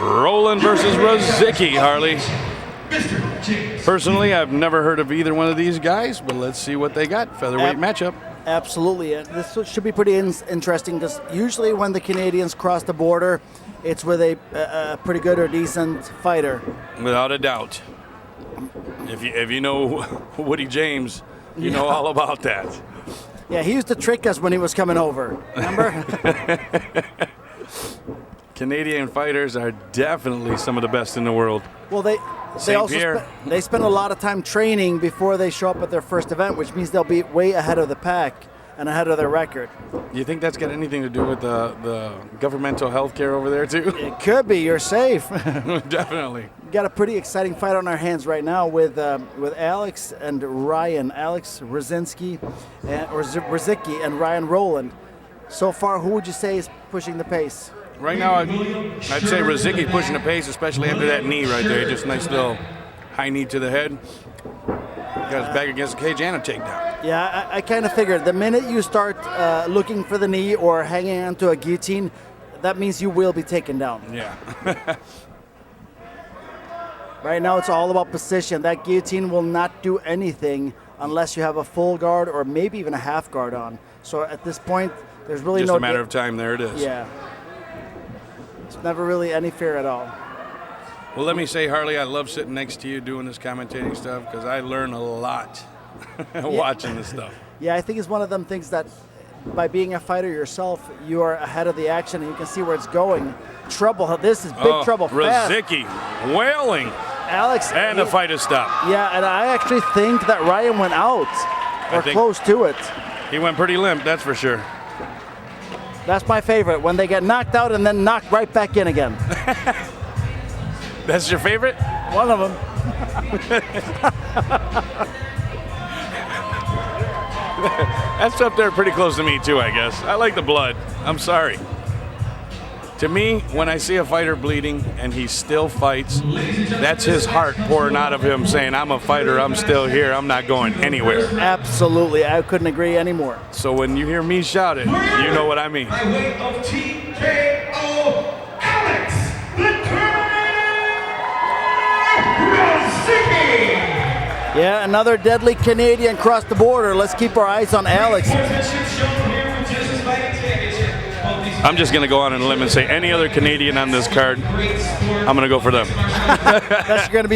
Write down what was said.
Roland versus Rozicki, Harley. Personally, I've never heard of either one of these guys, but let's see what they got. Featherweight matchup. Absolutely. This should be pretty interesting because usually when the Canadians cross the border, it's with a pretty good or decent fighter. Without a doubt. If you know Woody James, you know all about that. Yeah, he used to trick us when he was coming over. Remember? Canadian fighters are definitely some of the best in the world. Well, they also spend a lot of time training before they show up at their first event, which means they'll be way ahead of the pack and ahead of their record. Do you think that's got anything to do with the governmental health care over there, too? It could be. You're safe. Definitely. We got a pretty exciting fight on our hands right now with Alex and Ryan. Alex Rozicki and Ryan Roland. So far, who would you say is pushing the pace? Right now, I'd say Rozicki pushing the pace, especially after that knee right there. Just a nice little high knee to the head. Got his back against the cage and a takedown. Yeah, I kind of figured the minute you start looking for the knee or hanging onto a guillotine, that means you will be taken down. Yeah. Right now, it's all about position. That guillotine will not do anything unless you have a full guard or maybe even a half guard on. So at this point, there's really just a matter of time. There it is. Yeah. It's never really any fear at all. Well, let me say, Harley, I love sitting next to you doing this commentating stuff because I learn a lot watching this stuff. Yeah, I think it's one of them things that by being a fighter yourself, you are ahead of the action and you can see where it's going. Trouble. This is big trouble. Rozicki wailing. Alex. And the fight has stopped. Yeah, and I actually think that Ryan went out or close to it. He went pretty limp, that's for sure. That's my favorite, when they get knocked out and then knocked right back in again. That's your favorite? One of them. That's up there pretty close to me too, I guess. I like the blood. I'm sorry. To me, when I see a fighter bleeding and he still fights, that's his heart pouring out of him saying, I'm a fighter, I'm still here, I'm not going anywhere. Absolutely, I couldn't agree anymore. So when you hear me shout it, you know what I mean. By way of TKO, Alex, the Rozicki. Yeah, another deadly Canadian crossed the border. Let's keep our eyes on Alex. I'm just going to go on a limb and say any other Canadian on this card, I'm going to go for them. That's going to be